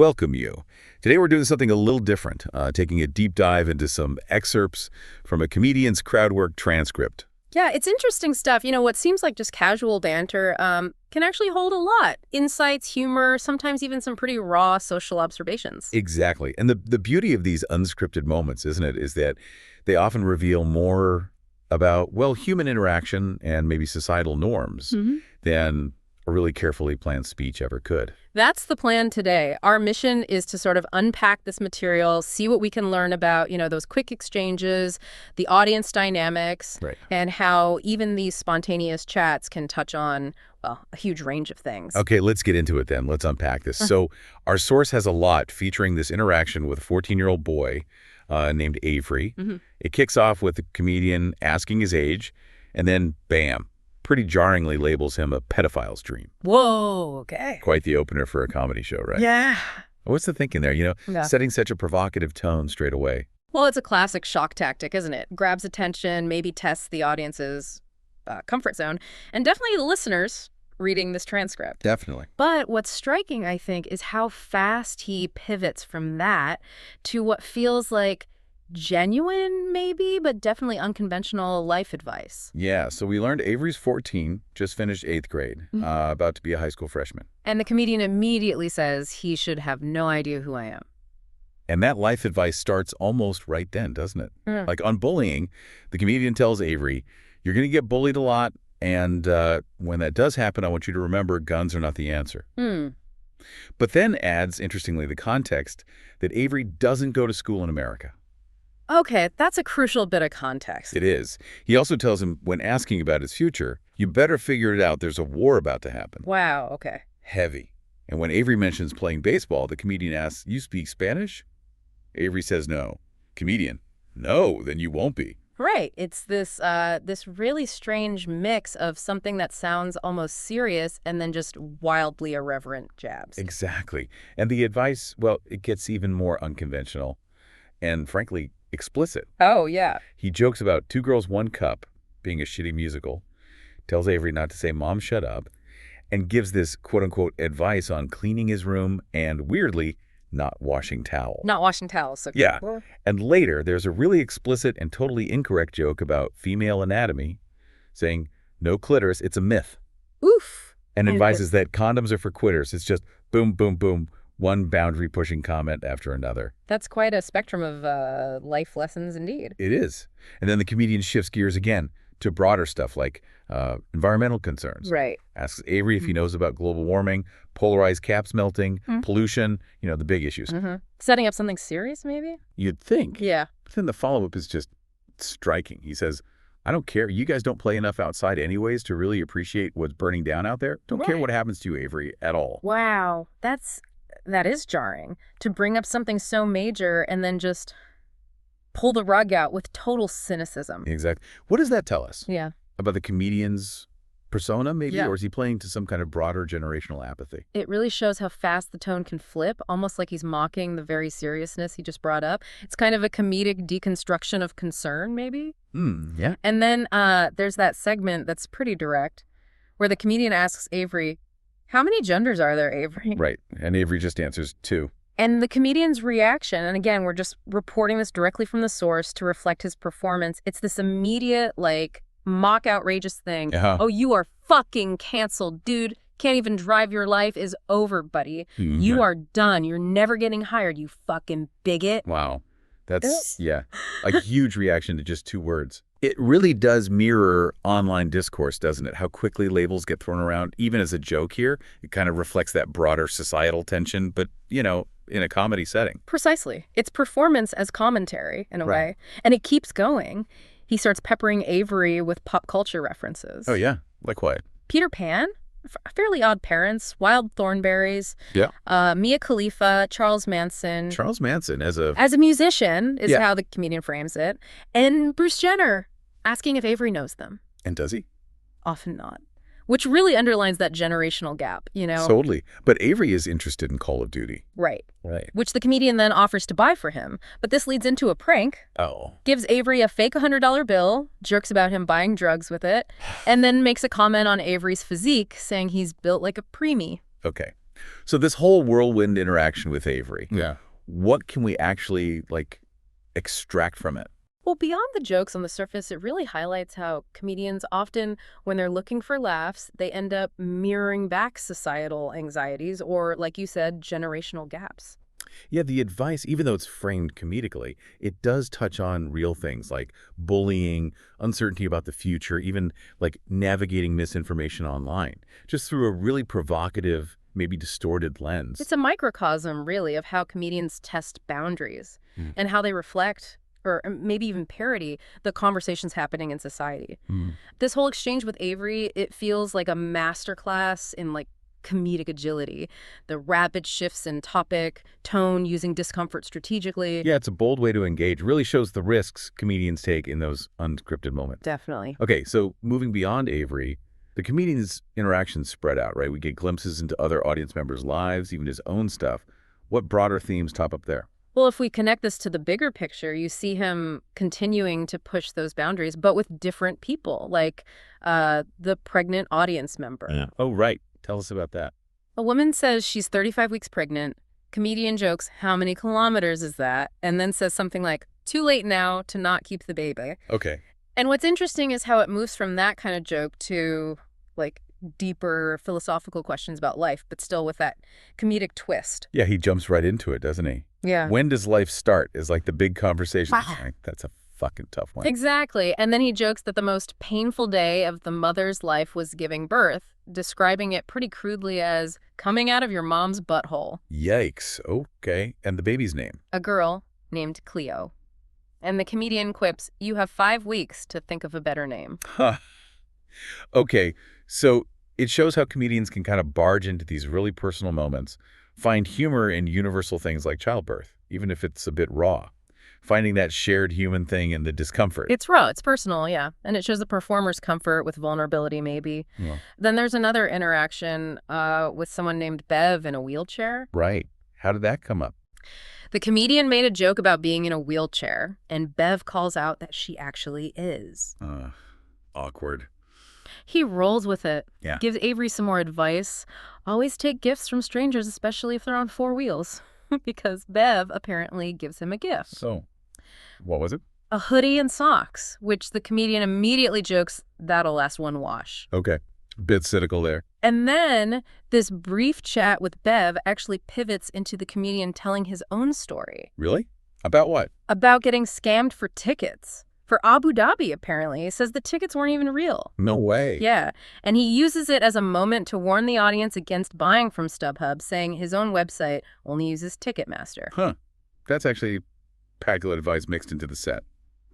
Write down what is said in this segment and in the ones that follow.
welcome you. Today we're doing something a little different, taking a deep dive into some excerpts from a comedian's crowd work transcript. Yeah, it's interesting stuff. What seems like just casual banter can actually hold a lot. Insights, humor, sometimes even some pretty raw social observations. Exactly. And the beauty of these unscripted moments, isn't it, is that they often reveal more about, well, human interaction and maybe societal norms than a really carefully planned speech ever could. That's the plan today. Our mission is to sort of unpack this material, see what we can learn about, those quick exchanges, the audience dynamics, and how even these spontaneous chats can touch on, well, a huge range of things. Okay, let's get into it then. Let's unpack this. So our source has a lot featuring this interaction with a 14-year-old boy named Avery. It kicks off with the comedian asking his age, and then, bam, pretty jarringly labels him a pedophile's dream. Whoa, okay. Quite the opener for a comedy show, right? Yeah. What's the thinking there, setting such a provocative tone straight away? Well, it's a classic shock tactic, isn't it? Grabs attention, maybe tests the audience's comfort zone, and definitely the listeners reading this transcript. Definitely. But what's striking, I think, is how fast he pivots from that to what feels like genuine, maybe, but definitely unconventional life advice. Yeah, so we learned Avery's 14, just finished 8th grade, about to be a high school freshman. And the comedian immediately says he should have no idea who I am. And that life advice starts almost right then, doesn't it? Like on bullying, the comedian tells Avery, you're going to get bullied a lot, and when that does happen, I want you to remember guns are not the answer. But then adds, interestingly, the context that Avery doesn't go to school in America. Okay, that's a crucial bit of context. It is. He also tells him, when asking about his future, you better figure it out. There's a war about to happen. Wow, okay. Heavy. And when Avery mentions playing baseball, the comedian asks, you speak Spanish? Avery says no. Comedian, no, then you won't be. Right. It's this really strange mix of something that sounds almost serious and then just wildly irreverent jabs. Exactly. And the advice, well, it gets even more unconventional and, frankly, explicit. Oh, yeah. He jokes about Two Girls, One Cup being a shitty musical, tells Avery not to say, Mom, shut up, and gives this quote-unquote advice on cleaning his room and, weirdly, not washing towels. Not washing towels. So yeah. And later, there's a really explicit and totally incorrect joke about female anatomy, saying, no clitoris, it's a myth. Oof. And advises that condoms are for quitters. It's just boom, boom, boom. One boundary-pushing comment after another. That's quite a spectrum of life lessons indeed. It is. And then the comedian shifts gears again to broader stuff like environmental concerns. Right. Asks Avery if he knows about global warming, polarized caps melting, pollution, the big issues. Setting up something serious, maybe? You'd think. Yeah. But then the follow-up is just striking. He says, I don't care. You guys don't play enough outside anyways to really appreciate what's burning down out there. Don't care what happens to you, Avery, at all. Wow. That is jarring, to bring up something so major and then just pull the rug out with total cynicism. Exactly. What does that tell us? Yeah. About the comedian's persona, maybe? Yeah. Or is he playing to some kind of broader generational apathy? It really shows how fast the tone can flip, almost like he's mocking the very seriousness he just brought up. It's kind of a comedic deconstruction of concern, maybe? Yeah. And then there's that segment that's pretty direct, where the comedian asks Avery, how many genders are there, Avery? Right. And Avery just answers 2. And the comedian's reaction, and again, we're just reporting this directly from the source to reflect his performance. It's this immediate, mock outrageous thing. Oh, you are fucking canceled, dude. Can't even drive. Your life is over, buddy. You are done. You're never getting hired, you fucking bigot. Wow. That's, a huge reaction to just 2 words. It really does mirror online discourse, doesn't it? How quickly labels get thrown around, even as a joke here. It kind of reflects that broader societal tension, but, in a comedy setting. Precisely. It's performance as commentary, in a way. And it keeps going. He starts peppering Avery with pop culture references. Oh, yeah? Like what? Peter Pan, Fairly Odd Parents, Wild Thornberrys, Mia Khalifa, Charles Manson. Charles Manson as a musician is how the comedian frames it. And Bruce Jenner, asking if Avery knows them. And does he? Often not. Which really underlines that generational gap, Totally. But Avery is interested in Call of Duty. Right. Right. Which the comedian then offers to buy for him. But this leads into a prank. Oh. Gives Avery a fake $100 bill, jerks about him buying drugs with it, and then makes a comment on Avery's physique, saying he's built like a preemie. Okay. So this whole whirlwind interaction with Avery, Yeah. what can we actually, like, extract from it? Well, beyond the jokes on the surface, it really highlights how comedians often, when they're looking for laughs, they end up mirroring back societal anxieties or, like you said, generational gaps. Yeah, the advice, even though it's framed comedically, it does touch on real things like bullying, uncertainty about the future, even like navigating misinformation online, just through a really provocative, maybe distorted lens. It's a microcosm, really, of how comedians test boundaries Mm. and how they reflect, or maybe even parody, the conversations happening in society. Mm. This whole exchange with Avery, it feels like a masterclass in like comedic agility. The rapid shifts in topic, tone, using discomfort strategically. Yeah, it's a bold way to engage. Really shows the risks comedians take in those unscripted moments. Definitely. Okay, so moving beyond Avery, the comedian's interactions spread out, right? We get glimpses into other audience members' lives, even his own stuff. What broader themes top up there? Well, if we connect this to the bigger picture, you see him continuing to push those boundaries, but with different people, like the pregnant audience member. Yeah. Oh, right. Tell us about that. A woman says she's 35 weeks pregnant. Comedian jokes, how many kilometers is that? And then says something like, too late now to not keep the baby. Okay. And what's interesting is how it moves from that kind of joke to, like, deeper philosophical questions about life, but still with that comedic twist. Yeah, he jumps right into it, doesn't he? Yeah. When does life start is like the big conversation. Like, that's a fucking tough one. Exactly. And then he jokes that the most painful day of the mother's life was giving birth, describing it pretty crudely as coming out of your mom's butthole. Yikes. Okay. And the baby's name? A girl named Cleo. And the comedian quips, you have 5 weeks to think of a better name. Huh. Okay. So it shows how comedians can kind of barge into these really personal moments, find humor in universal things like childbirth, even if it's a bit raw. Finding that shared human thing in the discomfort. It's raw, it's personal, yeah. And it shows the performer's comfort with vulnerability, maybe. Yeah. Then there's another interaction with someone named Bev in a wheelchair. Right. How did that come up? The comedian made a joke about being in a wheelchair, and Bev calls out that she actually is. Awkward. He rolls with it, Yeah. gives Avery some more advice. Always take gifts from strangers, especially if they're on 4 wheels. Because Bev apparently gives him a gift. So, what was it? A hoodie and socks, which the comedian immediately jokes that'll last 1 wash. Okay. Bit cynical there. And then this brief chat with Bev actually pivots into the comedian telling his own story. Really? About what? About getting scammed for tickets. For Abu Dhabi, apparently. He says the tickets weren't even real. No way. Yeah, and he uses it as a moment to warn the audience against buying from StubHub, saying his own website only uses Ticketmaster. Huh. That's actually practical advice mixed into the set.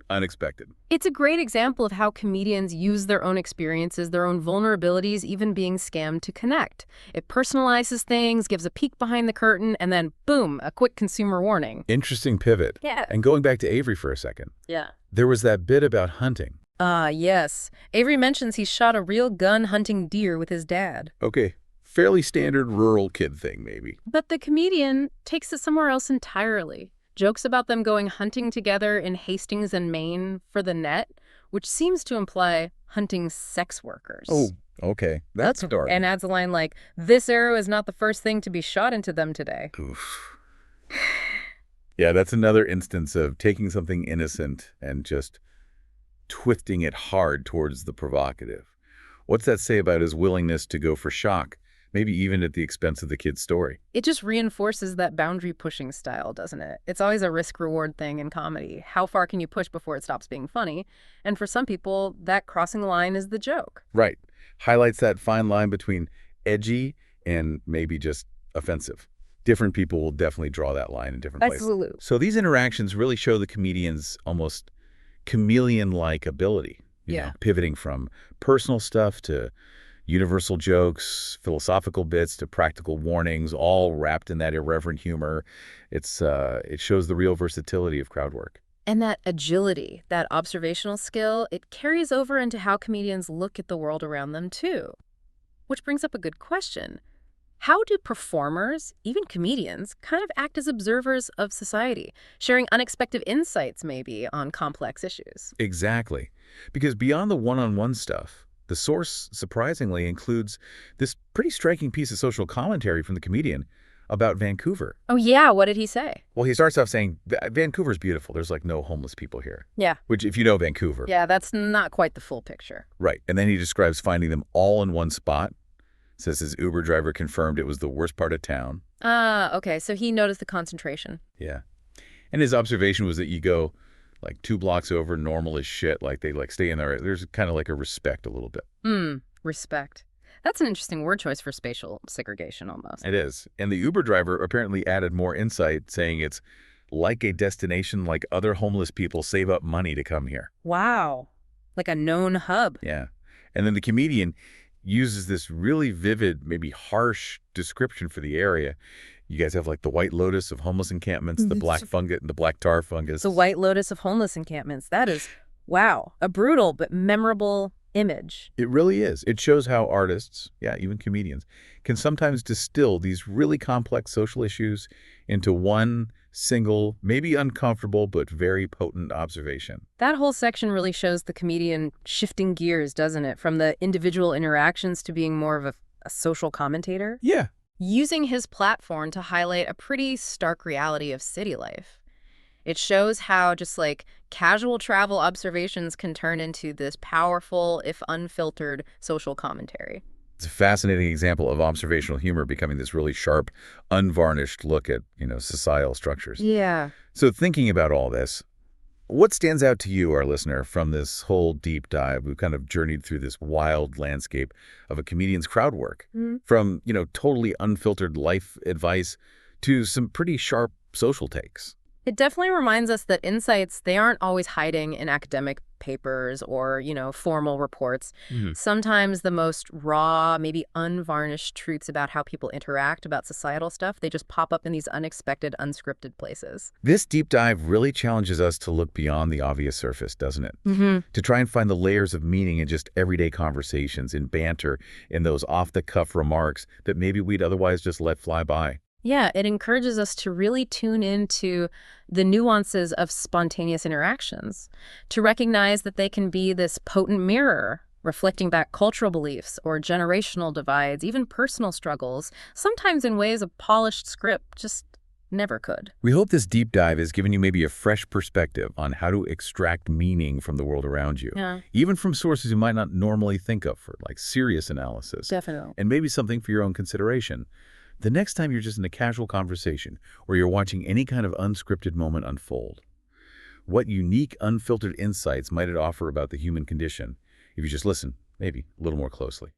Unexpected. It's a great example of how comedians use their own experiences, their own vulnerabilities, even being scammed to connect. It personalizes things, gives a peek behind the curtain, and then, boom, a quick consumer warning. Interesting pivot. Yeah. And going back to Avery for a second, Yeah. there was that bit about hunting. Yes. Avery mentions he shot a real gun hunting deer with his dad. Okay. Fairly standard rural kid thing, maybe. But the comedian takes it somewhere else entirely. Jokes about them going hunting together in Hastings and Maine for the net, which seems to imply hunting sex workers. Oh, okay. That's dark. And adds a line like, this arrow is not the first thing to be shot into them today. Oof. Yeah, that's another instance of taking something innocent and just twisting it hard towards the provocative. What's that say about his willingness to go for shock, maybe even at the expense of the kid's story? It just reinforces that boundary-pushing style, doesn't it? It's always a risk-reward thing in comedy. How far can you push before it stops being funny? And for some people, that crossing the line is the joke. Right. Highlights that fine line between edgy and maybe just offensive. Different people will definitely draw that line in different places. Absolutely. So these interactions really show the comedian's almost chameleon-like ability, you know, pivoting from personal stuff to universal jokes, philosophical bits to practical warnings, all wrapped in that irreverent humor. It shows the real versatility of crowd work. And that agility, that observational skill, it carries over into how comedians look at the world around them, too. Which brings up a good question. How do performers, even comedians, kind of act as observers of society, sharing unexpected insights, maybe, on complex issues? Exactly. Because beyond the one-on-one stuff, The source, surprisingly, includes this pretty striking piece of social commentary from the comedian about Vancouver. Oh, yeah. What did he say? Well, he starts off saying, Vancouver's beautiful. There's like no homeless people here. Yeah. Which, if you know Vancouver. Yeah, that's not quite the full picture. Right. And then he describes finding them all in one spot. Says his Uber driver confirmed it was the worst part of town. Okay. So he noticed the concentration. Yeah. And his observation was that you go like 2 blocks over, normal as shit. Like they like stay in there. There's kind of like a respect a little bit. Respect. That's an interesting word choice for spatial segregation almost. It is. And the Uber driver apparently added more insight, saying it's like a destination like other homeless people save up money to come here. Wow. Like a known hub. Yeah. And then the comedian uses this really vivid, maybe harsh description for the area. You guys have like the white lotus of homeless encampments, the black fungus and the black tar fungus. The white lotus of homeless encampments. That is, wow, a brutal but memorable image. It really is. It shows how artists, yeah, even comedians, can sometimes distill these really complex social issues into one single, maybe uncomfortable, but very potent observation. That whole section really shows the comedian shifting gears, doesn't it? From the individual interactions to being more of a social commentator. Yeah. Using his platform to highlight a pretty stark reality of city life. It shows how just like casual travel observations can turn into this powerful, if unfiltered, social commentary. It's a fascinating example of observational humor becoming this really sharp, unvarnished look at, societal structures. Yeah. So thinking about all this, what stands out to you, our listener, from this whole deep dive? We've kind of journeyed through this wild landscape of a comedian's crowd work, from, totally unfiltered life advice to some pretty sharp social takes. It definitely reminds us that insights, they aren't always hiding in academic papers or, formal reports. Sometimes the most raw, maybe unvarnished truths about how people interact, about societal stuff, they just pop up in these unexpected, unscripted places. This deep dive really challenges us to look beyond the obvious surface, doesn't it? To try and find the layers of meaning in just everyday conversations, in banter, in those off-the-cuff remarks that maybe we'd otherwise just let fly by. Yeah, it encourages us to really tune into the nuances of spontaneous interactions, to recognize that they can be this potent mirror, reflecting back cultural beliefs or generational divides, even personal struggles, sometimes in ways a polished script just never could. We hope this deep dive has given you maybe a fresh perspective on how to extract meaning from the world around you, even from sources you might not normally think of for like serious analysis. Definitely. And maybe something for your own consideration. The next time you're just in a casual conversation or you're watching any kind of unscripted moment unfold, what unique, unfiltered insights might it offer about the human condition if you just listen, maybe, a little more closely?